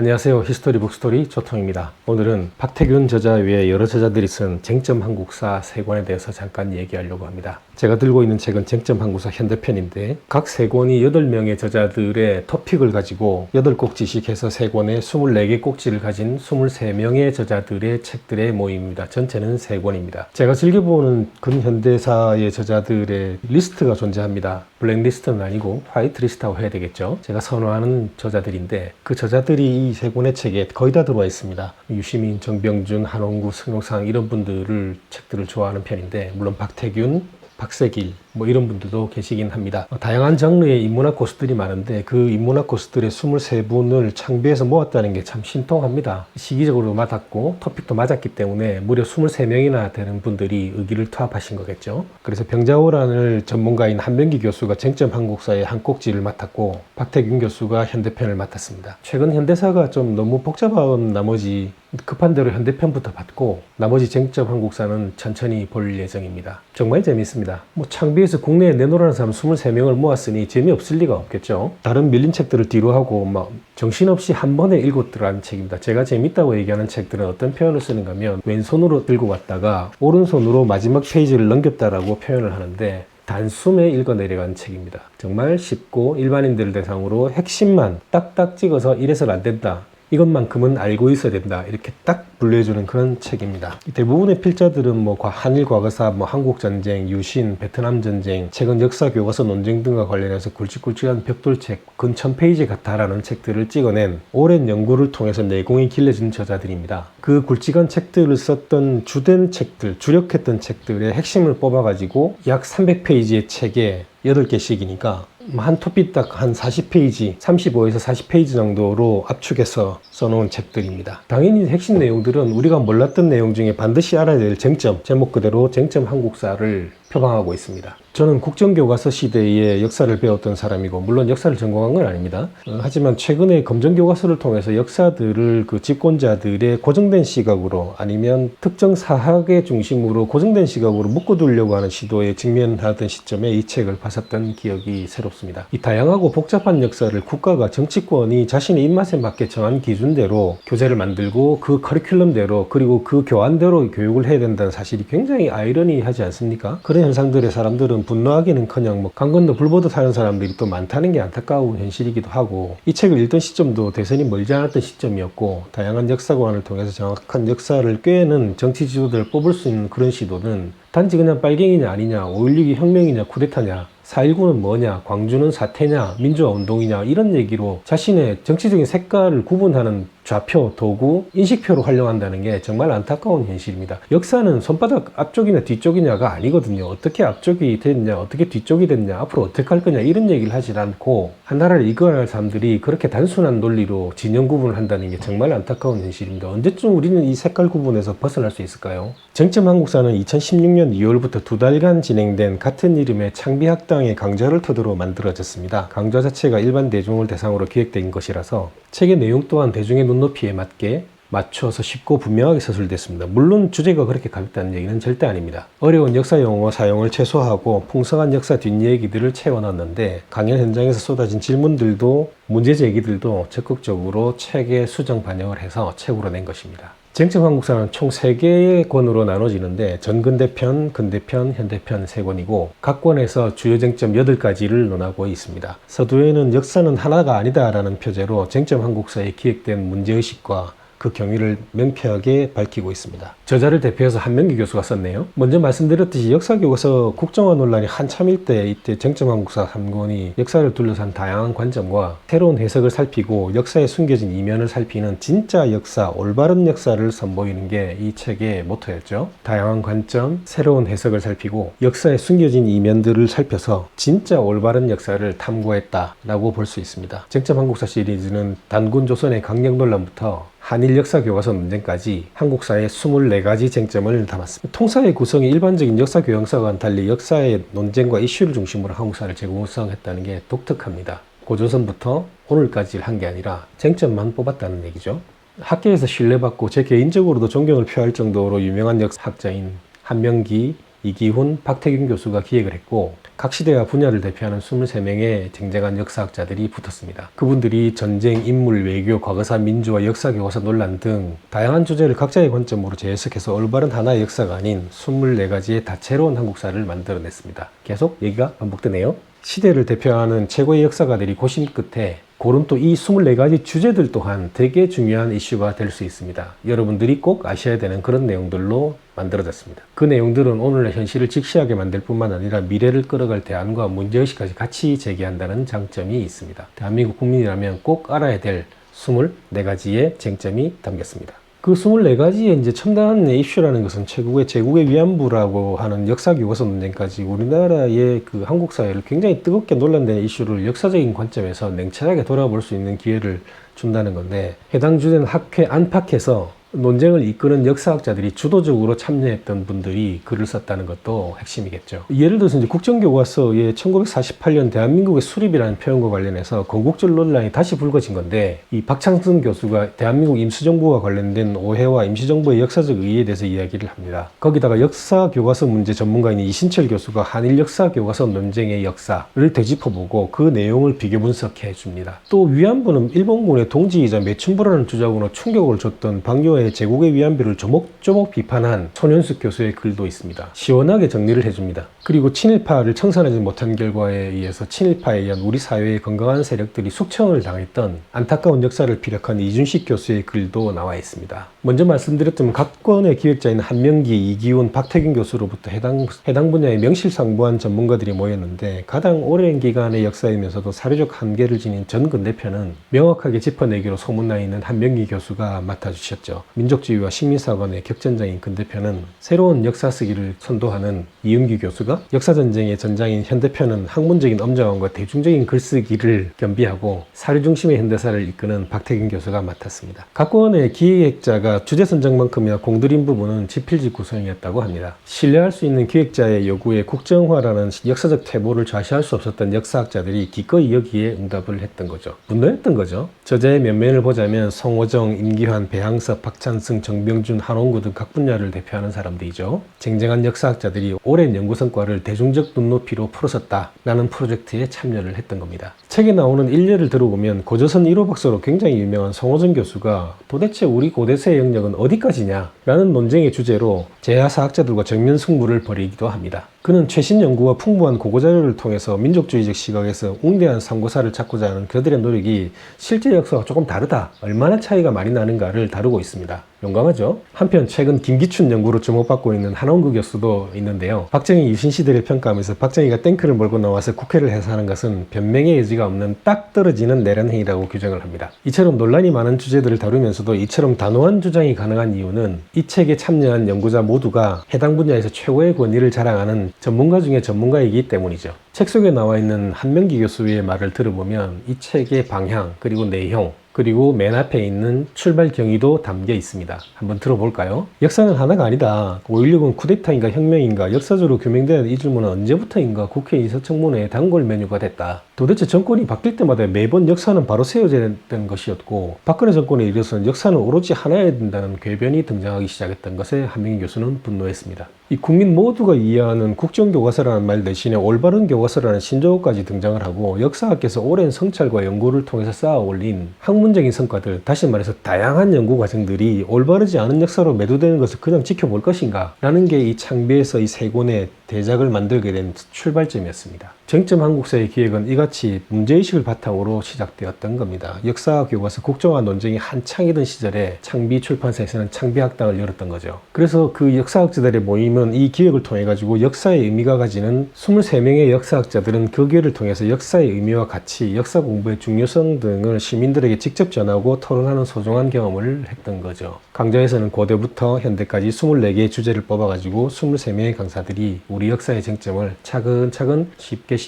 안녕하세요. 히스토리 북스토리 조통입니다. 오늘은 박태균 저자 외에 여러 저자들이 쓴 쟁점 한국사 3권에 대해서 잠깐 얘기하려고 합니다. 제가 들고 있는 책은 쟁점 한국사 현대편인데 각 3권이 8명의 저자들의 토픽을 가지고 8꼭지씩 해서 3권에 24개 꼭지를 가진 23명의 저자들의 책들의 모임입니다. 전체는 3권입니다. 제가 즐겨보는 근현대사의 저자들의 리스트가 존재합니다. 블랙리스트는 아니고 화이트리스트라고 해야 되겠죠. 제가 선호하는 저자들인데 그 저자들이 이 3권의 책에 거의 다 들어와 있습니다. 유시민, 정병준, 한홍구, 승용상 이런 분들을 책들을 좋아하는 편인데 물론 박태균, 박세길 이런 분들도 계시긴 합니다. 다양한 장르의 인문학 고수들이 많은데 그 인문학 고수들의 23분을 창비해서 모았다는 게 참 신통합니다. 시기적으로 맞았고 토픽도 맞았기 때문에 무려 23명이나 되는 분들이 의기를 투합하신 거겠죠. 그래서 병자호란을 전문가인 한명기 교수가 쟁점 한국사의 한 꼭지를 맡았고 박태균 교수가 현대편을 맡았습니다. 최근 현대사가 좀 너무 복잡한 나머지 급한 대로 현대편부터 받고 나머지 쟁점 한국사는 천천히 볼 예정입니다. 정말 재밌습니다. 창비해서 국내에 내놓으라는 사람 23명을 모았으니 재미없을 리가 없겠죠. 다른 밀린 책들을 뒤로 하고 정신없이 한 번에 읽었더라는 책입니다. 제가 재밌다고 얘기하는 책들은 어떤 표현을 쓰는가 하면 왼손으로 들고 왔다가 오른손으로 마지막 페이지를 넘겼다라고 표현을 하는데 단숨에 읽어 내려간 책입니다. 정말 쉽고 일반인들을 대상으로 핵심만 딱딱 찍어서 이래서는 안 된다. 이것만큼은 알고 있어야 된다. 이렇게 딱 분류해주는 그런 책입니다. 대부분의 필자들은 한일 과거사, 한국전쟁, 유신, 베트남전쟁, 최근 역사 교과서 논쟁 등과 관련해서 굵직굵직한 벽돌책, 근 1000페이지 같다라는 책들을 찍어낸 오랜 연구를 통해서 내공이 길러진 저자들입니다. 그 굵직한 책들을 썼던 주된 책들, 주력했던 책들의 핵심을 뽑아가지고 약 300페이지의 책에 8개씩이니까 한 토픽 딱 한 40페이지, 35에서 40페이지 정도로 압축해서 써놓은 책들입니다. 당연히 핵심 내용들은 우리가 몰랐던 내용 중에 반드시 알아야 될 쟁점, 제목 그대로 쟁점 한국사를 표방하고 있습니다. 저는 국정교과서 시대의 역사를 배웠던 사람이고 물론 역사를 전공한 건 아닙니다. 하지만 최근에 검정교과서를 통해서 역사들을 그 집권자들의 고정된 시각으로 아니면 특정 사학의 중심으로 고정된 시각으로 묶어두려고 하는 시도에 직면하던 시점에 이 책을 봤었던 기억이 새롭습니다. 이 다양하고 복잡한 역사를 국가가 정치권이 자신의 입맛에 맞게 정한 기준대로 교재를 만들고 그 커리큘럼대로 그리고 그 교환대로 교육을 해야 된다는 사실이 굉장히 아이러니하지 않습니까? 그런 현상들에 사람들은 분노하기는커녕 강 건너 불 보듯 하는 사람들이 또 많다는 게 안타까운 현실이기도 하고 이 책을 읽던 시점도 대선이 멀지 않았던 시점이었고 다양한 역사관을 통해서 정확한 역사를 꿰는 정치 지도자를 뽑을 수 있는 그런 시도는 단지 그냥 빨갱이냐 아니냐, 5.16이 혁명이냐 쿠데타냐, 4.19는 뭐냐, 광주는 사태냐, 민주화 운동이냐 이런 얘기로 자신의 정치적인 색깔을 구분하는 좌표, 도구, 인식표로 활용한다는 게 정말 안타까운 현실입니다. 역사는 손바닥 앞쪽이냐 뒤쪽이냐가 아니거든요. 어떻게 앞쪽이 됐냐, 어떻게 뒤쪽이 됐냐, 앞으로 어떻게 할 거냐 이런 얘기를 하지 않고 한 나라를 이끌어갈 사람들이 그렇게 단순한 논리로 진영 구분을 한다는 게 정말 안타까운 현실입니다. 언제쯤 우리는 이 색깔 구분에서 벗어날 수 있을까요? 쟁점 한국사는 2016년 2월부터 2달간 진행된 같은 이름의 창비학당의 강좌를 토대로 만들어졌습니다. 강좌 자체가 일반 대중을 대상으로 기획된 것이라서 책의 내용 또한 대중의 눈높이에 맞게 맞춰서 쉽고 분명하게 서술됐습니다. 물론 주제가 그렇게 가볍다는 얘기는 절대 아닙니다. 어려운 역사 용어 사용을 최소화하고 풍성한 역사 뒷얘기들을 채워넣었는데 강연 현장에서 쏟아진 질문들도 문제 제기들도 적극적으로 책에 수정 반영을 해서 책으로 낸 것입니다. 쟁점 한국사는 총 3개의 권으로 나눠지는데 전근대편, 근대편, 현대편 3권이고 각 권에서 주요 쟁점 8가지를 논하고 있습니다. 서두에는 역사는 하나가 아니다라는 표제로 쟁점 한국사에 기획된 문제의식과 그 경위를 명쾌하게 밝히고 있습니다. 저자를 대표해서 한명기 교수가 썼네요. 먼저 말씀드렸듯이 역사교과서 국정화 논란이 한참일 때 이때 쟁점 한국사 3권이 역사를 둘러싼 다양한 관점과 새로운 해석을 살피고 역사에 숨겨진 이면을 살피는 진짜 역사, 올바른 역사를 선보이는 게 이 책의 모토였죠. 다양한 관점, 새로운 해석을 살피고 역사에 숨겨진 이면들을 살펴서 진짜 올바른 역사를 탐구했다라고 볼 수 있습니다. 쟁점 한국사 시리즈는 단군 조선의 강력 논란부터 한일 역사 교과서 논쟁까지 한국사의 24가지 쟁점을 담았습니다. 통사의 구성이 일반적인 역사 교양서와는 달리 역사의 논쟁과 이슈를 중심으로 한국사를 재구성했다는 게 독특합니다. 고조선부터 오늘까지를 한 게 아니라 쟁점만 뽑았다는 얘기죠. 학계에서 신뢰받고 제 개인적으로도 존경을 표할 정도로 유명한 역사학자인 한명기, 이기훈, 박태균 교수가 기획을 했고 각 시대와 분야를 대표하는 23명의 쟁쟁한 역사학자들이 붙었습니다. 그분들이 전쟁, 인물, 외교, 과거사, 민주화, 역사, 교과서 논란 등 다양한 주제를 각자의 관점으로 재해석해서 올바른 하나의 역사가 아닌 24가지의 다채로운 한국사를 만들어냈습니다. 계속 얘기가 반복되네요. 시대를 대표하는 최고의 역사가들이 고심 끝에 고른 또 이 24가지 주제들 또한 되게 중요한 이슈가 될 수 있습니다. 여러분들이 꼭 아셔야 되는 그런 내용들로 만들어졌습니다. 그 내용들은 오늘의 현실을 직시하게 만들 뿐만 아니라 미래를 끌어갈 대안과 문제의식까지 같이 제기한다는 장점이 있습니다. 대한민국 국민이라면 꼭 알아야 될 24가지의 쟁점이 담겼습니다. 그 24가지의 이제 첨단 이슈라는 것은 제국의 위안부라고 하는 역사교과서 논쟁까지 우리나라의 그 한국 사회를 굉장히 뜨겁게 논란된 이슈를 역사적인 관점에서 냉철하게 돌아볼 수 있는 기회를 준다는 건데, 해당 주제는 학회 안팎에서 논쟁을 이끄는 역사학자들이 주도적으로 참여했던 분들이 글을 썼다는 것도 핵심이겠죠. 예를 들어서 이제 국정교과서의 1948년 대한민국의 수립이라는 표현과 관련해서 건국절 논란이 다시 불거진 건데, 이 박창선 교수가 대한민국 임시정부와 관련된 오해와 임시정부의 역사적 의의에 대해서 이야기를 합니다. 거기다가 역사교과서 문제 전문가인 이신철 교수가 한일 역사교과서 논쟁의 역사를 되짚어보고 그 내용을 비교 분석해 줍니다. 또 위안부는 일본군의 동지이자 매춘부라는 주장으로 충격을 줬던 방요의 제국의 위안부를 조목조목 비판한 손현숙 교수의 글도 있습니다. 시원하게 정리를 해줍니다. 그리고 친일파를 청산하지 못한 결과에 의해서 친일파에 의한 우리 사회의 건강한 세력들이 숙청을 당했던 안타까운 역사를 피력한 이준식 교수의 글도 나와 있습니다. 먼저 말씀드렸던 각 권의 기획자인 한명기, 이기훈, 박태균 교수로부터 해당 분야의 명실상부한 전문가들이 모였는데, 가장 오랜 기간의 역사이면서도 사료적 한계를 지닌 전 근대편은 명확하게 짚어내기로 소문나 있는 한명기 교수가 맡아주셨죠. 민족주의와 식민사관의 격전장인 근대편은 새로운 역사 쓰기를 선도하는 이은규 교수가, 역사전쟁의 전장인 현대편은 학문적인 엄정함과 대중적인 글쓰기를 겸비하고 사료 중심의 현대사를 이끄는 박태균 교수가 맡았습니다. 각 권의 기획자가 주제 선정만큼이나 공들인 부분은 지필지 구성이었다고 합니다. 신뢰할 수 있는 기획자의 요구에 국정화라는 역사적 퇴보를 좌시할 수 없었던 역사학자들이 기꺼이 여기에 응답을 했던 거죠. 분노했던 거죠. 저자의 면면을 보자면 송호정, 임기환, 배항섭, 박찬승, 정병준, 한홍구 등 각 분야를 대표하는 사람들이죠. 쟁쟁한 역사학자들이 오랜 연구 성과를 대중적 눈높이로 풀어섰다라는 프로젝트에 참여를 했던 겁니다. 책에 나오는 일례를 들어보면 고조선 1호 박사로 굉장히 유명한 송호정 교수가 도대체 우리 고대세의 영역은 어디까지냐 라는 논쟁의 주제로 제야사학자들과 정면 승부를 벌이기도 합니다. 그는 최신 연구와 풍부한 고고자료를 통해서 민족주의적 시각에서 웅대한 상고사를 찾고자 하는 그들의 노력이 실제 역사와 조금 다르다, 얼마나 차이가 많이 나는가를 다루고 있습니다. 용감하죠? 한편 최근 김기춘 연구로 주목받고 있는 한홍구 교수도 있는데요. 박정희 유신 시대를 평가하면서 박정희가 탱크를 몰고 나와서 국회를 해산하는 것은 변명의 여지가 없는 딱 떨어지는 내란 행위라고 규정을 합니다. 이처럼 논란이 많은 주제들을 다루면서도 이처럼 단호한 주장이 가능한 이유는 이 책에 참여한 연구자 모두가 해당 분야에서 최고의 권위를 자랑하는 전문가 중에 전문가이기 때문이죠. 책 속에 나와 있는 한명기 교수의 말을 들어보면 이 책의 방향, 그리고 내용, 그리고 맨 앞에 있는 출발 경위도 담겨 있습니다. 한번 들어볼까요? 역사는 하나가 아니다. 5.16은 쿠데타인가 혁명인가? 역사적으로 규명되는 이 질문은 언제부터인가 국회 인사청문회의 단골 메뉴가 됐다. 도대체 정권이 바뀔 때마다 매번 역사는 바로 세워졌던 것이었고, 박근혜 정권에 이르러서는 역사는 오로지 하나여야 된다는 궤변이 등장하기 시작했던 것에 한명기 교수는 분노했습니다. 이 국민 모두가 이해하는 국정교과서라는 말 대신에 올바른 교과서라는 신조어까지 등장을 하고, 역사학계에서 오랜 성찰과 연구를 통해서 쌓아 올린 학문적인 성과들, 다시 말해서 다양한 연구 과정들이 올바르지 않은 역사로 매도되는 것을 그냥 지켜볼 것인가 라는 게 이 창비에서 이 세 권의 대작을 만들게 된 출발점이었습니다. 쟁점 한국사의 기획은 이같이 문제의식을 바탕으로 시작되었던 겁니다. 역사 교과서 국정화 논쟁이 한창이던 시절에 창비 출판사에서는 창비학당을 열었던 거죠. 그래서 그 역사학자들의 모임은 이 기획을 통해 가지고 역사의 의미가 가지는 23명의 역사학자들은 그 기회를 통해서 역사의 의미와 가치, 역사 공부의 중요성 등을 시민들에게 직접 전하고 토론하는 소중한 경험을 했던 거죠. 강좌에서는 고대부터 현대까지 24개의 주제를 뽑아가지고 23명의 강사들이 우리 역사의 쟁점을 차근차근 쉽게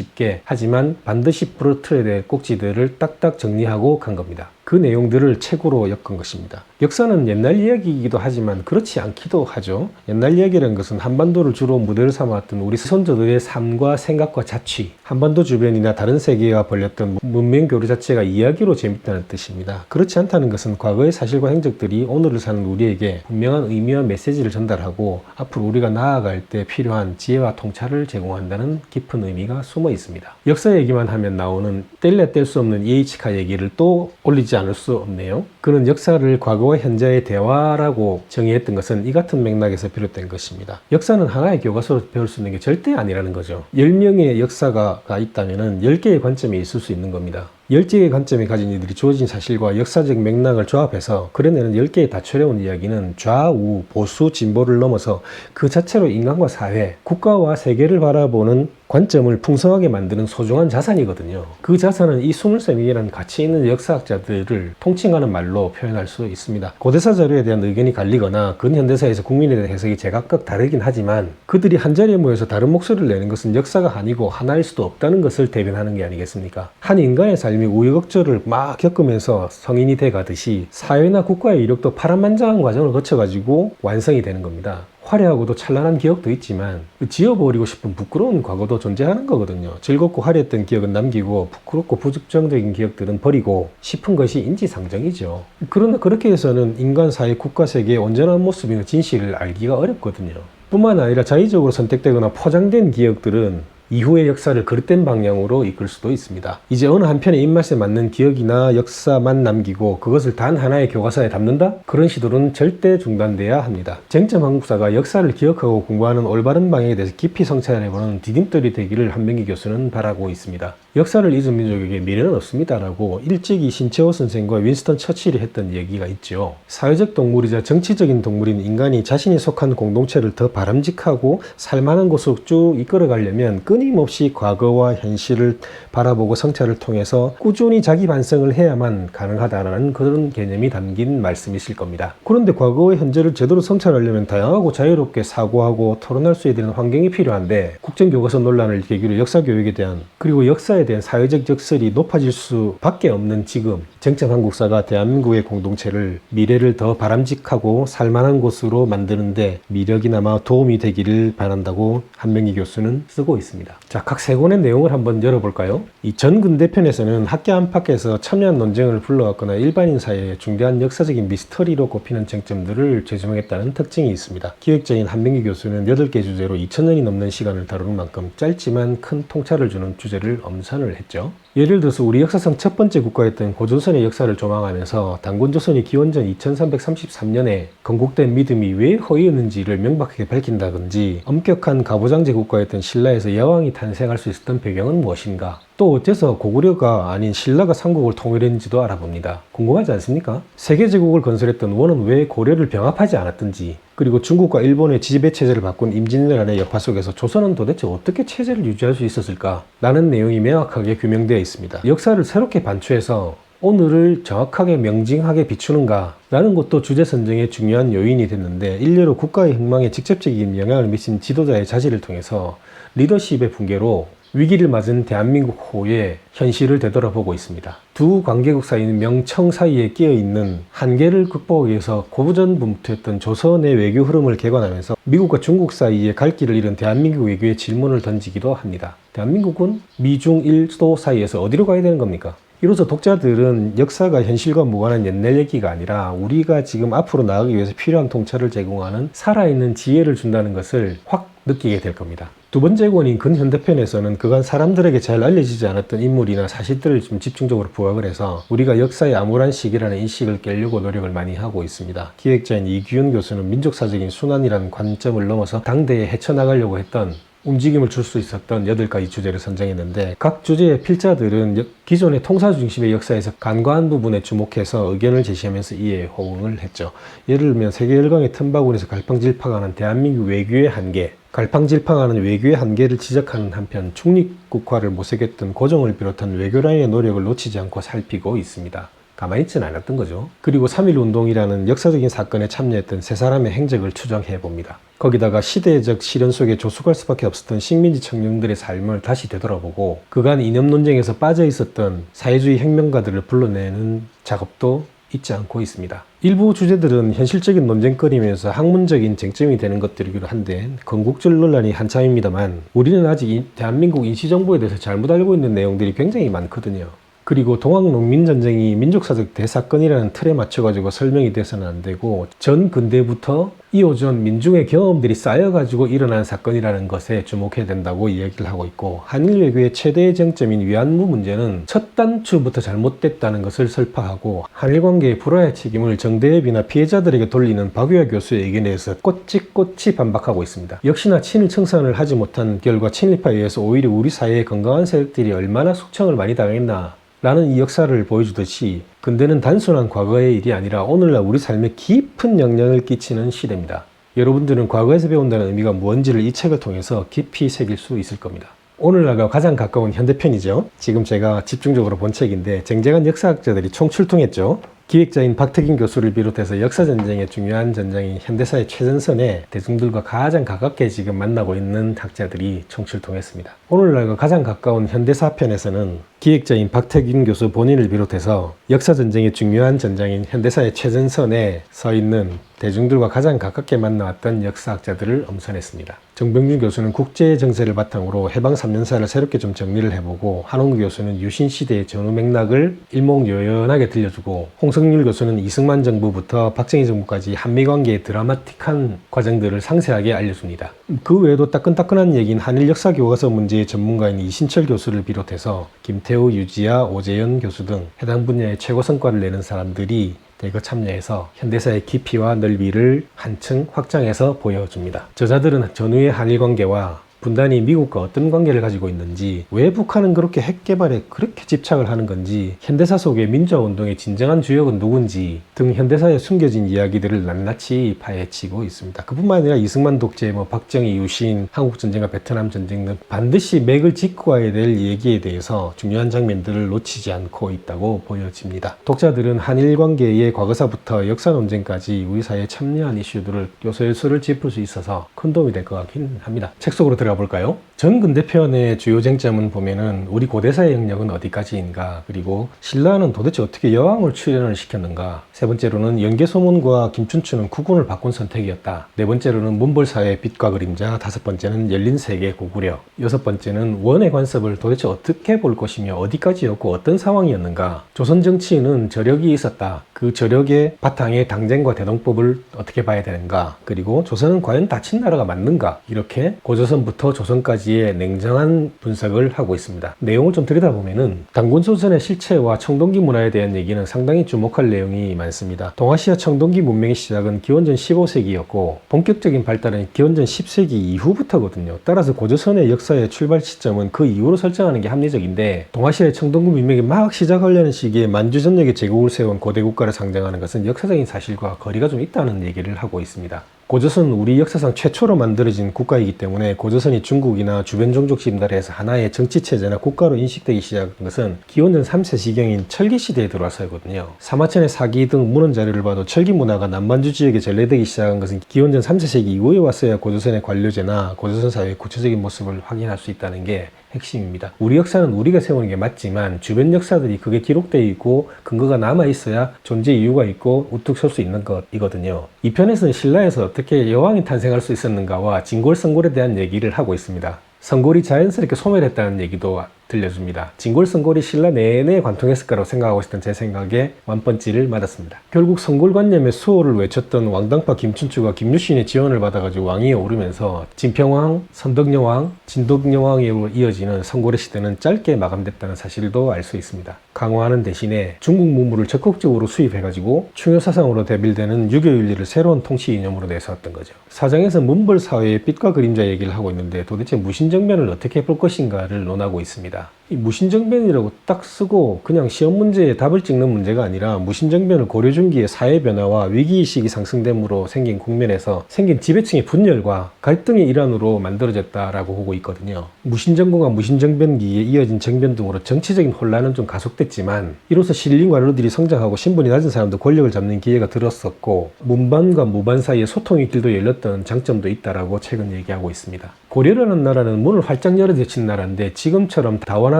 하지만 반드시 부러뜨려야 될 꼭지들을 딱딱 정리하고 간 겁니다. 그 내용들을 책으로 엮은 것입니다. 역사는 옛날 이야기이기도 하지만 그렇지 않기도 하죠. 옛날 이야기라는 것은 한반도를 주로 무대로 삼았던 우리 선조들의 삶과 생각과 자취, 한반도 주변이나 다른 세계와 벌였던 문명 교류 자체가 이야기로 재밌다는 뜻입니다. 그렇지 않다는 것은 과거의 사실과 행적들이 오늘을 사는 우리에게 분명한 의미와 메시지를 전달하고 앞으로 우리가 나아갈 때 필요한 지혜와 통찰을 제공한다는 깊은 의미가 숨어 있습니다. 역사 얘기만 하면 나오는 뗄래 뗄 수 없는 이에이치카 얘기를 또 올리지 않을 수 없네요. 그는 역사를 과거와 현재의 대화라고 정의했던 것은 이 같은 맥락에서 비롯된 것입니다. 역사는 하나의 교과서로 배울 수 있는 게 절대 아니라는 거죠. 10명의 역사가 있다면 10개의 관점이 있을 수 있는 겁니다. 10개의 관점이 가진 이들이 주어진 사실과 역사적 맥락을 조합해서 그려내는 10개의 다채로운 이야기는 좌우, 보수, 진보를 넘어서 그 자체로 인간과 사회, 국가와 세계를 바라보는 관점을 풍성하게 만드는 소중한 자산이거든요. 그 자산은 이 23명이라는 가치 있는 역사학자들을 통칭하는 말로 표현할 수 있습니다. 고대사 자료에 대한 의견이 갈리거나 근현대사에서 국민에 대한 해석이 제각각 다르긴 하지만 그들이 한자리에 모여서 다른 목소리를 내는 것은 역사가 아니고 하나일 수도 없다는 것을 대변하는 게 아니겠습니까? 한 인간의 삶이 우여곡절을 막 겪으면서 성인이 돼가듯이 사회나 국가의 이력도 파란만장한 과정을 거쳐가지고 완성이 되는 겁니다. 화려하고도 찬란한 기억도 있지만 지워버리고 싶은 부끄러운 과거도 존재하는 거거든요. 즐겁고 화려했던 기억은 남기고 부끄럽고 부정적인 기억들은 버리고 싶은 것이 인지상정이죠. 그러나 그렇게 해서는 인간, 사회, 국가, 세계의 온전한 모습이나 진실을 알기가 어렵거든요. 뿐만 아니라 자의적으로 선택되거나 포장된 기억들은 이후의 역사를 그릇된 방향으로 이끌 수도 있습니다. 이제 어느 한편의 입맛에 맞는 기억이나 역사만 남기고 그것을 단 하나의 교과서에 담는다? 그런 시도는 절대 중단돼야 합니다. 쟁점 한국사가 역사를 기억하고 공부하는 올바른 방향에 대해서 깊이 성찰해보는 디딤돌이 되기를 한명기 교수는 바라고 있습니다. 역사를 잊은 민족에게 미래는 없습니다라고 일찍이 신채호 선생과 윈스턴 처칠이 했던 얘기가 있죠. 사회적 동물이자 정치적인 동물인 인간이 자신이 속한 공동체를 더 바람직하고 살만한 곳으로 쭉 이끌어가려면 끊임없이 과거와 현실을 바라보고 성찰을 통해서 꾸준히 자기 반성을 해야만 가능하다는 그런 개념이 담긴 말씀이실 겁니다. 그런데 과거와 현재를 제대로 성찰하려면 다양하고 자유롭게 사고하고 토론할 수 있는 환경이 필요한데 국정교과서 논란을 계기로 역사교육에 대한 그리고 역사에 대한 사회적 적설이 높아질 수밖에 없는 지금 쟁점 한국사가 대한민국의 공동체를 미래를 더 바람직하고 살만한 곳으로 만드는데 미력이나마 도움이 되기를 바란다고 한명기 교수는 쓰고 있습니다. 자, 각 세 권의 내용을 한번 열어볼까요? 이 전근대편에서는 학계 안팎에서 첨예한 논쟁을 불러왔거나 일반인 사이에 중대한 역사적인 미스터리로 꼽히는 쟁점들을 재조명했다는 특징이 있습니다. 기획자인 한명기 교수는 8개 주제로 2000년이 넘는 시간을 다루는 만큼 짧지만 큰 통찰을 주는 주제를 엄선을 했죠. 예를 들어서 우리 역사상 첫 번째 국가였던 고조선의 역사를 조망하면서 단군조선이 기원전 2333년에 건국된 믿음이 왜 허위였는지를 명백하게 밝힌다든지 엄격한 가부장제 국가였던 신라에서 여왕이 탄생할 수 있었던 배경은 무엇인가, 또 어째서 고구려가 아닌 신라가 삼국을 통일했는지도 알아봅니다. 궁금하지 않습니까? 세계제국을 건설했던 원은 왜 고려를 병합하지 않았던지, 그리고 중국과 일본의 지배체제를 바꾼 임진왜란의 여파 속에서 조선은 도대체 어떻게 체제를 유지할 수 있었을까? 라는 내용이 명확하게 규명되어 있습니다. 역사를 새롭게 반추해서 오늘을 정확하게 명징하게 비추는가? 라는 것도 주제 선정의 중요한 요인이 됐는데 일례로 국가의 흥망에 직접적인 영향을 미친 지도자의 자질을 통해서 리더십의 붕괴로 위기를 맞은 대한민국 호의 현실을 되돌아보고 있습니다. 두 관계국 사이는 명청 사이에 끼어있는 한계를 극복하기 위해서 고전부터였던 조선의 외교 흐름을 개관하면서 미국과 중국 사이에 갈 길을 잃은 대한민국 외교에 질문을 던지기도 합니다. 대한민국은 미중 일도 사이에서 어디로 가야 되는 겁니까? 이로써 독자들은 역사가 현실과 무관한 옛날 얘기가 아니라 우리가 지금 앞으로 나아가기 위해서 필요한 통찰을 제공하는 살아있는 지혜를 준다는 것을 확 느끼게 될 겁니다. 두 번째 권인 근현대편에서는 그간 사람들에게 잘 알려지지 않았던 인물이나 사실들을 좀 집중적으로 부각을 해서 우리가 역사의 암울한 시기라는 인식을 깨려고 노력을 많이 하고 있습니다. 기획자인 이규현 교수는 민족사적인 순환이라는 관점을 넘어서 당대에 헤쳐나가려고 했던 움직임을 줄 수 있었던 8가지 주제를 선정했는데 각 주제의 필자들은 기존의 통사 중심의 역사에서 간과한 부분에 주목해서 의견을 제시하면서 이에 호응을 했죠. 예를 들면 세계열강의 틈바구니에서 갈팡질팡하는 대한민국 외교의 한계, 갈팡질팡하는 외교의 한계를 지적하는 한편 중립국화를 모색했던 고정을 비롯한 외교라인의 노력을 놓치지 않고 살피고 있습니다. 가만히 있지는 않았던 거죠. 그리고 3.1운동이라는 역사적인 사건에 참여했던 세 사람의 행적을 추정해봅니다. 거기다가 시대적 시련 속에 조숙할 수밖에 없었던 식민지 청년들의 삶을 다시 되돌아보고 그간 이념 논쟁에서 빠져 있었던 사회주의 혁명가들을 불러내는 작업도 있지 않고 있습니다. 일부 주제들은 현실적인 논쟁거리면서 학문적인 쟁점이 되는 것들이기도 한데 건국절 논란이 한참입니다만 우리는 아직 대한민국 임시정부에 대해서 잘못 알고 있는 내용들이 굉장히 많거든요. 그리고 동학농민전쟁이 민족사적 대사건이라는 틀에 맞춰가지고 설명이 돼서는 안 되고 전 근대부터 이어져온 민중의 경험들이 쌓여가지고 일어난 사건이라는 것에 주목해야 된다고 이야기를 하고 있고, 한일 외교의 최대의 쟁점인 위안부 문제는 첫 단추부터 잘못됐다는 것을 설파하고 한일 관계의 불화의 책임을 정대협이나 피해자들에게 돌리는 박유하 교수의 의견에 대해서 꼬치꼬치 반박하고 있습니다. 역시나 친일 청산을 하지 못한 결과 친일파에 의해서 오히려 우리 사회의 건강한 세력들이 얼마나 숙청을 많이 당했나 라는 이 역사를 보여주듯이 근대는 단순한 과거의 일이 아니라 오늘날 우리 삶에 깊은 영향을 끼치는 시대입니다. 여러분들은 과거에서 배운다는 의미가 무언지를 이 책을 통해서 깊이 새길 수 있을 겁니다. 오늘날과 가장 가까운 현대편이죠. 지금 제가 집중적으로 본 책인데 쟁쟁한 역사학자들이 총출동했죠. 기획자인 박태균 교수를 비롯해서 역사전쟁의 중요한 전장인 현대사의 최전선에 대중들과 가장 가깝게 지금 만나고 있는 학자들이 총출동했습니다. 오늘날과 가장 가까운 현대사편에서는 기획자인 박태균 교수 본인을 비롯해서 역사전쟁의 중요한 전장인 현대사의 최전선에 서 있는 대중들과 가장 가깝게 만나왔던 역사학자들을 엄선했습니다. 정병준 교수는 국제정세를 바탕으로 해방 3년사를 새롭게 좀 정리를 해보고, 한홍구 교수는 유신시대의 전후 맥락을 일목요연하게 들려주고, 홍성률 교수는 이승만 정부부터 박정희 정부까지 한미관계의 드라마틱한 과정들을 상세하게 알려줍니다. 그 외에도 따끈따끈한 얘기인 한일 역사 교과서 문제의 전문가인 이신철 교수를 비롯해서 김태우, 유지아, 오재현 교수 등 해당 분야의 최고 성과를 내는 사람들이 대거 참여해서 현대사의 깊이와 넓이를 한층 확장해서 보여줍니다. 저자들은 전후의 한일 관계와 분단이 미국과 어떤 관계를 가지고 있는지, 왜 북한은 그렇게 핵 개발에 그렇게 집착을 하는 건지, 현대사 속의 민주화운동의 진정한 주역은 누군지 등 현대사에 숨겨진 이야기들을 낱낱이 파헤치고 있습니다. 그뿐만 아니라 이승만 독재, 박정희, 유신, 한국전쟁과 베트남 전쟁 등 반드시 맥을 짚고 가야 될 얘기에 대해서 중요한 장면들을 놓치지 않고 있다고 보여집니다. 독자들은 한일 관계의 과거사부터 역사 논쟁까지 우리 사회에 참여한 이슈들을 요소요소를 짚을 수 있어서 큰 도움이 될 것 같긴 합니다. 책 속으로 들어가 볼까요? 전 근대편의 주요 쟁점은 보면은 우리 고대사의 영역은 어디까지인가, 그리고 신라는 도대체 어떻게 여왕을 출연을 시켰는가, 세 번째로는 연개소문과 김춘추는 국군을 바꾼 선택이었다, 네 번째로는 문벌사의 빛과 그림자, 다섯 번째는 열린 세계 고구려, 여섯 번째는 원의 관습을 도대체 어떻게 볼 것이며 어디까지였고 어떤 상황이었는가, 조선 정치인은 저력이 있었다, 그 저력의 바탕에 당쟁과 대동법을 어떻게 봐야 되는가, 그리고 조선은 과연 닫힌 나라가 맞는가, 이렇게 고조선부터 조선까지의 냉정한 분석을 하고 있습니다. 내용을 좀 들여다보면은 단군소선의 실체와 청동기 문화에 대한 얘기는 상당히 주목할 내용이 많습니다. 동아시아 청동기 문명의 시작은 기원전 15세기였고 본격적인 발달은 기원전 10세기 이후부터거든요. 따라서 고조선의 역사의 출발 시점은 그 이후로 설정하는 게 합리적인데, 동아시아의 청동기 문명이 막 시작하려는 시기에 만주 전역에 제국을 세운 고대 국가를 상정하는 것은 역사적인 사실과 거리가 좀 있다는 얘기를 하고 있습니다. 고조선은 우리 역사상 최초로 만들어진 국가이기 때문에 고조선이 중국이나 주변 종족 침탈해서 하나의 정치체제나 국가로 인식되기 시작한 것은 기원전 3세시경인 철기시대에 들어와서거든요. 사마천의 사기 등 문헌 자료를 봐도 철기 문화가 남만주 지역에 전래되기 시작한 것은 기원전 3세시기 이후에 왔어야 고조선의 관료제나 고조선 사회의 구체적인 모습을 확인할 수 있다는 게 핵심입니다. 우리 역사는 우리가 세우는 게 맞지만 주변 역사들이 그게 기록되어 있고 근거가 남아 있어야 존재 이유가 있고 우뚝 설 수 있는 것이거든요. 이 편에서는 신라에서 어떻게 여왕이 탄생할 수 있었는가와 진골성골에 대한 얘기를 하고 있습니다. 성골이 자연스럽게 소멸했다는 얘기도 들려줍니다. 진골성골이 신라 내내 관통했을 거라고 생각하고 있었던 제 생각에 완펀치를 맞았습니다. 결국 성골관념의 수호를 외쳤던 왕당파 김춘추가 김유신의 지원을 받아가지고 왕위에 오르면서 진평왕, 선덕여왕, 진덕여왕으로 이어지는 성골의 시대는 짧게 마감됐다는 사실도 알 수 있습니다. 강화하는 대신에 중국 문물을 적극적으로 수입해가지고 충효사상으로 대빌되는 유교윤리를 새로운 통치 이념으로 내세웠던 거죠. 사장에서 문벌사회의 빛과 그림자 얘기를 하고 있는데 도대체 무신정변을 어떻게 볼 것인가를 논하고 있습니다. 이 무신정변이라고 딱 쓰고 그냥 시험 문제에 답을 찍는 문제가 아니라 무신정변을 고려 중기의 사회 변화와 위기의식이 상승됨으로 생긴 국면에서 생긴 지배층의 분열과 갈등의 일환으로 만들어졌다라고 보고 있거든요. 무신정권과 무신정변기에 이어진 정변 등으로 정치적인 혼란은 좀 가속됐지만 이로써 신림 관료들이 성장하고 신분이 낮은 사람도 권력을 잡는 기회가 들었었고 문반과 무반 사이에 소통의 길도 열렸던 장점도 있다라고 최근 얘기하고 있습니다. 고려라는 나라는 문을 활짝 열어젖힌 나라인데 지금처럼 다원화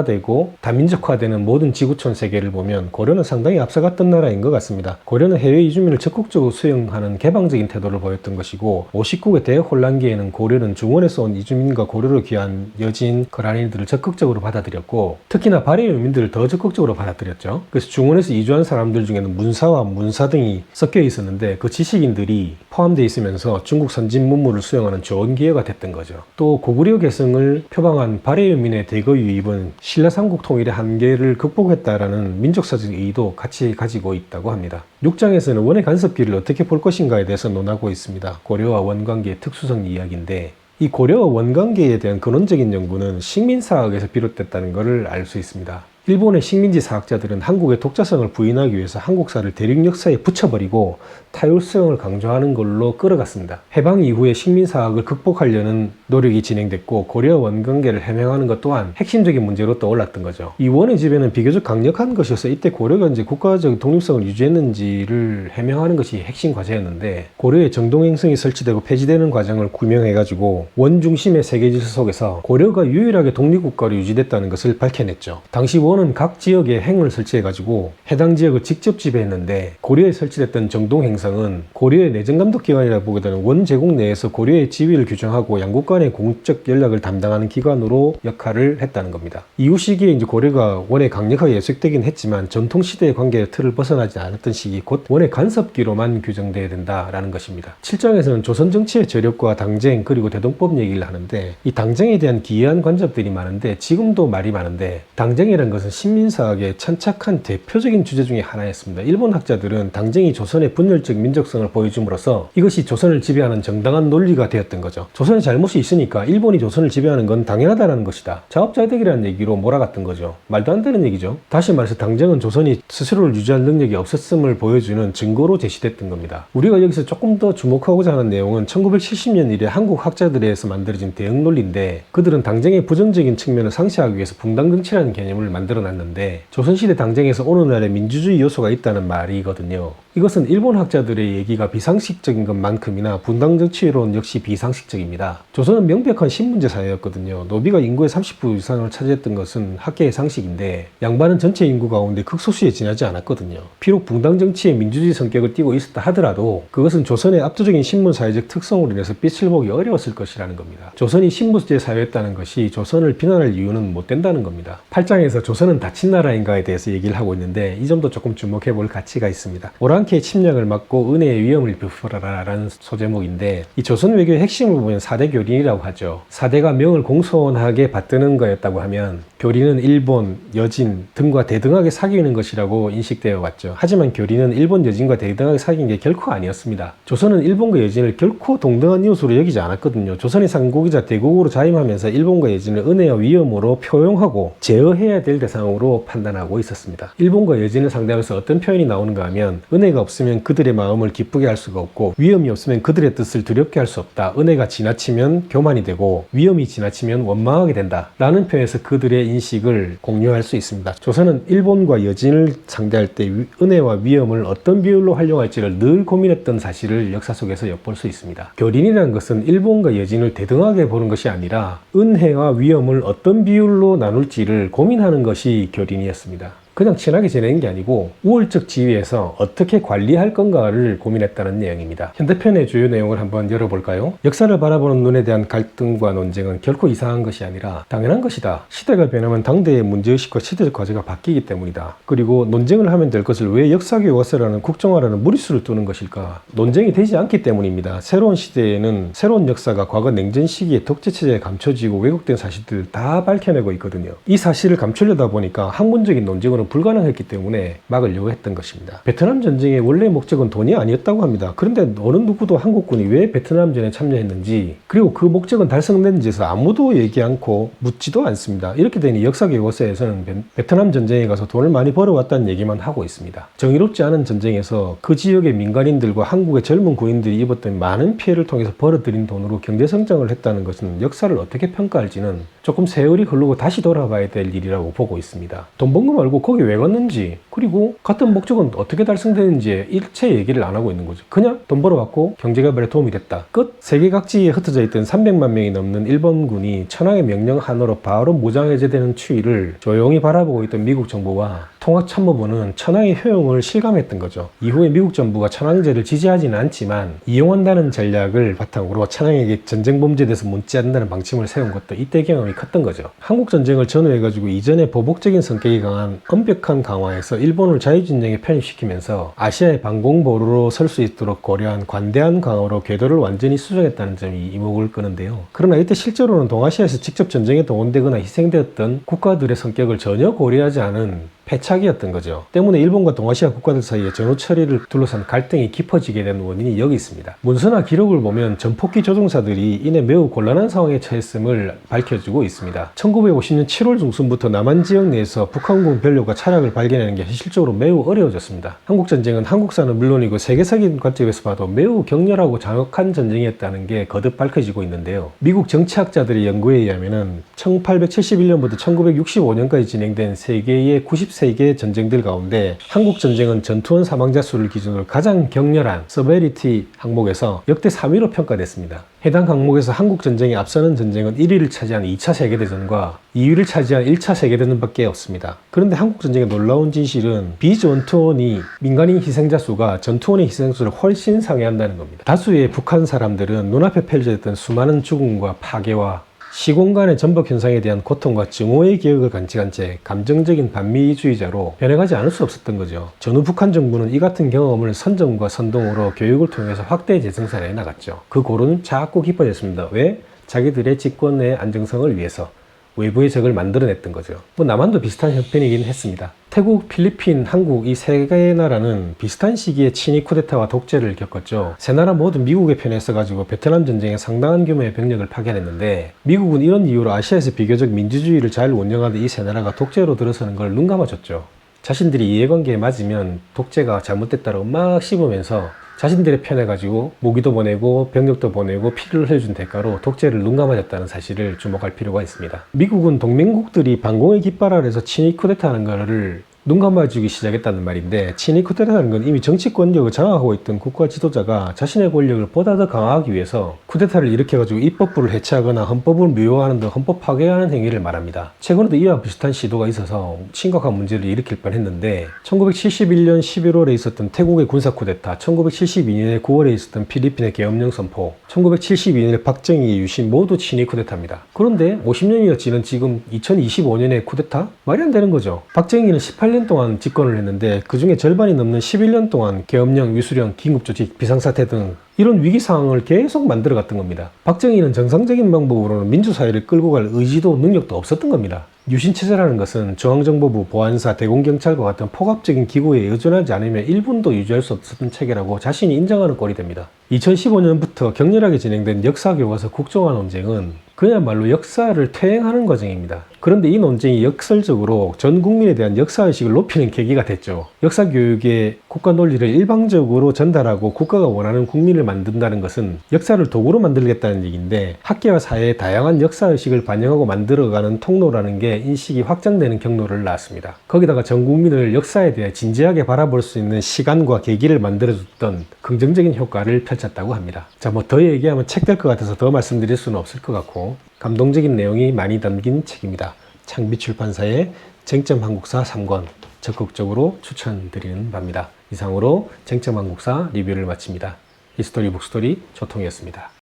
다문화되고 다민족화되는 모든 지구촌 세계를 보면 고려는 상당히 앞서갔던 나라인 것 같습니다. 고려는 해외 이주민을 적극적으로 수용하는 개방적인 태도를 보였던 것이고 59개 대혼란기에는 고려는 중원에서 온 이주민과 고려로 귀한 여진, 거란이들을 적극적으로 받아들였고 특히나 발해 유민들을 더 적극적으로 받아들였죠. 그래서 중원에서 이주한 사람들 중에는 문사와 문사 등이 섞여 있었는데 그 지식인들이 포함되어 있으면서 중국 선진 문물을 수용하는 좋은 기회가 됐던 거죠. 또 고구려 개성을 표방한 발해 유민의 대거 유입은 신라 삼국 통일의 한계를 극복했다라는 민족사적 의의도 같이 가지고 있다고 합니다. 6장에서는 원의 간섭기를 어떻게 볼 것인가에 대해서 논하고 있습니다. 고려와 원관계의 특수성 이야기인데 이 고려와 원관계에 대한 근원적인 연구는 식민사학에서 비롯됐다는 것을 알 수 있습니다. 일본의 식민지 사학자들은 한국의 독자성을 부인하기 위해서 한국사를 대륙 역사에 붙여버리고 타율성을 강조하는 걸로 끌어갔습니다. 해방 이후에 식민사학을 극복하려는 노력이 진행됐고 고려 원관계를 해명하는 것 또한 핵심적인 문제로 떠올랐던 거죠. 이 원의 지배는 비교적 강력한 것이어서 이때 고려가 이제 국가적 독립성을 유지했는지를 해명하는 것이 핵심 과제였는데 고려의 정동행성이 설치되고 폐지되는 과정을 규명해가지고 원 중심의 세계 질서 속에서 고려가 유일하게 독립국가로 유지됐다는 것을 밝혀냈죠. 당시 원은 각 지역에 행을 설치해가지고 해당 지역을 직접 지배했는데 고려에 설치됐던 정동행성은 고려의 내정감독기관이라 보게 되는 원 제국 내에서 고려의 지위를 규정하고 양국 간의 공적 연락을 담당하는 기관으로 역할을 했다는 겁니다. 이후 시기에 이제 고려가 원에 강력하게 예속되긴 했지만 전통시대의 관계의 틀을 벗어나지 않았던 시기 곧 원의 간섭기로만 규정되어야 된다라는 것입니다. 7장에서는 조선 정치의 저력과 당쟁 그리고 대동법 얘기를 하는데 이 당쟁에 대한 기이한 관점들이 많은데 지금도 말이 많은데 당쟁이라는 것은 신민사학의 천착한 대표적인 주제 중에 하나였습니다. 일본 학자들은 당쟁이 조선의 분열적 민족성을 보여줌으로써 이것이 조선을 지배하는 정당한 논리가 되었던 거죠. 조선의 잘못이 있으니까 일본이 조선을 지배하는 건 당연하다는 것이다. 자업자득이라는 얘기로 몰아갔던 거죠. 말도 안 되는 얘기죠. 다시 말해서 당쟁은 조선이 스스로를 유지할 능력이 없었음을 보여주는 증거로 제시됐던 겁니다. 우리가 여기서 조금 더 주목하고자 하는 내용은 1970년 이래 한국 학자들에 의해서 만들어진 대응 논리인데 그들은 당쟁의 부정적인 측면을 상쇄하기 위해서 분당정치라는 개념을 만들어놨는데 조선시대 당쟁에서 오늘날의 민주주의 요소가 있다는 말이거든요. 이것은 일본 학자들의 얘기가 비상식적인 것만큼이나 분당정치론 역시 비상식적입니다. 조선은 명백한 신분제 사회였거든요. 노비가 인구의 30% 이상을 차지했던 것은 학계의 상식인데 양반은 전체 인구 가운데 극소수에 지나지 않았거든요. 비록 분당정치의 민주주의 성격을 띠고 있었다 하더라도 그것은 조선의 압도적인 신분사회적 특성으로 인해서 빛을 보기 어려웠을 것이라는 겁니다. 조선이 신분제 사회였다는 것이 조선을 비난할 이유는 못 된다는 겁니다. 8장에서 조선은 닫힌 나라인가에 대해서 얘기를 하고 있는데 이 점도 조금 주목해 볼 가치가 있습니다. 오랑캐의 침략을 막고 은혜의 위엄을 베풀어라 라는 소제목인데 이 조선 외교의 핵심을 보면 4대 교린이라고 하죠. 4대가 명을 공손하게 받드는 거였다고 하면 교린은 일본, 여진 등과 대등하게 사귀는 것이라고 인식되어 왔죠. 하지만 교린은 일본 여진과 대등하게 사귄 게 결코 아니었습니다. 조선은 일본과 여진을 결코 동등한 이웃으로 여기지 않았거든요. 조선이 상국이자 대국으로 자임하면서 일본과 여진을 은혜와 위엄으로 표용하고 제어해야 될 대상으로 판단하고 있었습니다. 일본과 여진을 상대하면서 어떤 표현이 나오는가 하면 은혜가 없으면 그들의 마음을 기쁘게 할 수가 없고 위엄이 없으면 그들의 뜻을 두렵게 할 수 없다. 은혜가 지나치면 교만이 되고 위엄이 지나치면 원망하게 된다. 라는 표현에서 그들의 인식을 공유할 수 있습니다. 조선은 일본과 여진을 상대할 때 은혜와 위엄을 어떤 비율로 활용할지를 늘 고민했던 사실을 역사 속에서 엿볼 수 있습니다. 교린이라는 것은 일본과 여진을 대등하게 보는 것이 아니라 은혜와 위엄을 어떤 비율로 나눌지를 고민하는 것이 교린이었습니다. 그냥 친하게 지내는 게 아니고 우월적 지위에서 어떻게 관리할 건가를 고민했다는 내용입니다. 현대편의 주요 내용을 한번 열어볼까요? 역사를 바라보는 눈에 대한 갈등과 논쟁은 결코 이상한 것이 아니라 당연한 것이다. 시대가 변하면 당대의 문제의식과 시대적 과제가 바뀌기 때문이다. 그리고 논쟁을 하면 될 것을 왜 역사교과서라는 국정화라는 무리수를 두는 것일까? 논쟁이 되지 않기 때문입니다. 새로운 시대에는 새로운 역사가 과거 냉전 시기의 독재체제에 감춰지고 왜곡된 사실들을 다 밝혀내고 있거든요. 이 사실을 감추려다 보니까 학문적인 논쟁으로 불가능했기 때문에 막으려고 했던 것입니다. 베트남 전쟁의 원래 목적은 돈이 아니었다고 합니다. 그런데 어느 누구도 한국군이 왜 베트남전에 참여했는지 그리고 그 목적은 달성됐는지에서 아무도 얘기 않고 묻지도 않습니다. 이렇게 되니 역사교과서에서는 베트남 전쟁에 가서 돈을 많이 벌어왔다는 얘기만 하고 있습니다. 정의롭지 않은 전쟁에서 그 지역의 민간인들과 한국의 젊은 군인들이 입었던 많은 피해를 통해서 벌어들인 돈으로 경제성장을 했다는 것은 역사를 어떻게 평가할지는 조금 세월이 흐르고 다시 돌아봐야 될 일이라고 보고 있습니다. 돈 번 거 말고 거기 왜 갔는지, 그리고 같은 목적은 어떻게 달성되는지에 일체 얘기를 안 하고 있는 거죠. 그냥 돈 벌어왔고 경제개발에 도움이 됐다. 끝. 세계 각지에 흩어져 있던 300만 명이 넘는 일본군이 천황의 명령 하나로 바로 무장해제되는 추이를 조용히 바라보고 있던 미국 정부와 통합참모부는 천황의 효용을 실감했던 거죠. 이후에 미국 정부가 천황제를 지지하지는 않지만 이용한다는 전략을 바탕으로 천황에게 전쟁 범죄에 대해서 묻지 않는다는 방침을 세운 것도 이때 경험이 컸던 거죠. 한국전쟁을 전후해가지고 이전에 보복적인 성격이 강한 엄격한 강화에서 일본을 자유진영에 편입시키면서 아시아의 방공보루로 설 수 있도록 고려한 관대한 강화로 궤도를 완전히 수정했다는 점이 이목을 끄는데요. 그러나 이때 실제로는 동아시아에서 직접 전쟁에 동원되거나 희생되었던 국가들의 성격을 전혀 고려하지 않은 패착이었던 거죠. 때문에 일본과 동아시아 국가들 사이에 전후 처리를 둘러싼 갈등이 깊어지게 된 원인이 여기 있습니다. 문서나 기록을 보면 전폭기 조종사들이 이내 매우 곤란한 상황에 처했음을 밝혀주고 있습니다. 1950년 7월 중순부터 남한 지역 내에서 북한군 병력과 차량을 발견하는 게 현실적으로 매우 어려워졌습니다. 한국전쟁은 한국사는 물론이고 세계적인 관점에서 봐도 매우 격렬하고 장악한 전쟁이었다는 게 거듭 밝혀지고 있는데요. 미국 정치학자들의 연구에 의하면 1871년부터 1965년까지 진행된 세계의 90세계 전쟁들 가운데 한국전쟁은 전투원 사망자 수를 기준으로 가장 격렬한 서베리티 항목에서 역대 3위로 평가됐습니다. 해당 항목에서 한국전쟁에 앞서는 전쟁은 1위를 차지한 2차 세계대전과 2위를 차지한 1차 세계대전밖에 없습니다. 그런데 한국전쟁의 놀라운 진실은 비전투원이 민간인 희생자 수가 전투원의 희생수를 훨씬 상회한다는 겁니다. 다수의 북한 사람들은 눈앞에 펼쳐졌던 수많은 죽음과 파괴와 시공간의 전복 현상에 대한 고통과 증오의 기억을 간직한 채 감정적인 반미주의자로 변해가지 않을 수 없었던 거죠. 전후 북한 정부는 이 같은 경험을 선점과 선동으로 교육을 통해서 확대 재생산해 나갔죠. 그 고로는 자꾸 깊어졌습니다. 왜? 자기들의 집권의 안정성을 위해서 외부의 적을 만들어냈던 거죠. 남한도 비슷한 형편이긴 했습니다. 태국, 필리핀, 한국 이 세 개의 나라는 비슷한 시기에 친위 쿠데타와 독재를 겪었죠. 세 나라 모두 미국의 편에 있어가지고 베트남 전쟁에 상당한 규모의 병력을 파견했는데 미국은 이런 이유로 아시아에서 비교적 민주주의를 잘 운영하던 이 세 나라가 독재로 들어서는 걸 눈감아줬죠. 자신들이 이해관계에 맞으면 독재가 잘못됐다고 막 씹으면서 자신들의 편에 가지고 무기도 보내고 병력도 보내고 피를 흘려준 대가로 독재를 눈감아줬다는 사실을 주목할 필요가 있습니다. 미국은 동맹국들이 반공의 깃발 아래서 친위 쿠데타하는 거를 눈 감아주기 시작했다는 말인데, 친위 쿠데타라는 건 이미 정치 권력을 장악하고 있던 국가 지도자가 자신의 권력을 보다 더 강화하기 위해서 쿠데타를 일으켜가지고 입법부를 해체하거나 헌법을 무효화하는 등 헌법 파괴하는 행위를 말합니다. 최근에도 이와 비슷한 시도가 있어서 심각한 문제를 일으킬 뻔했는데 1971년 11월에 있었던 태국의 군사 쿠데타, 1972년에 9월에 있었던 필리핀의 계엄령 선포, 1972년에 박정희의 유신 모두 친위 쿠데타입니다. 그런데 50년이 지난 지금 2025년에 쿠데타? 말이 안 되는 거죠. 박정희는 18년 동안 집권을 했는데 그 중에 절반이 넘는 11년 동안 계엄령, 위수령, 긴급조치, 비상사태 등 이런 위기 상황을 계속 만들어 갔던 겁니다. 박정희는 정상적인 방법으로는 민주사회를 끌고 갈 의지도 능력도 없었던 겁니다. 유신체제라는 것은 중앙정보부, 보안사, 대공경찰과 같은 포괄적인 기구에 의존하지 않으면 1분도 유지할 수 없었던 체계라고 자신이 인정하는 꼴이 됩니다. 2015년부터 격렬하게 진행된 역사교과서 국정화 논쟁은 그야말로 역사를 퇴행하는 과정입니다. 그런데 이 논쟁이 역설적으로 전 국민에 대한 역사의식을 높이는 계기가 됐죠. 역사교육의 국가 논리를 일방적으로 전달하고 국가가 원하는 국민을 만든다는 것은 역사를 도구로 만들겠다는 얘기인데, 학계와 사회의 다양한 역사의식을 반영하고 만들어가는 통로라는 게 인식이 확장되는 경로를 낳았습니다. 거기다가 전 국민을 역사에 대해 진지하게 바라볼 수 있는 시간과 계기를 만들어줬던 긍정적인 효과를 펼쳤다고 합니다. 자, 더 얘기하면 책 될 것 같아서 더 말씀드릴 수는 없을 것 같고, 감동적인 내용이 많이 담긴 책입니다. 창비출판사의 쟁점한국사 3권 적극적으로 추천드리는 바입니다. 이상으로 쟁점한국사 리뷰를 마칩니다. 히스토리 북스토리 조통이었습니다.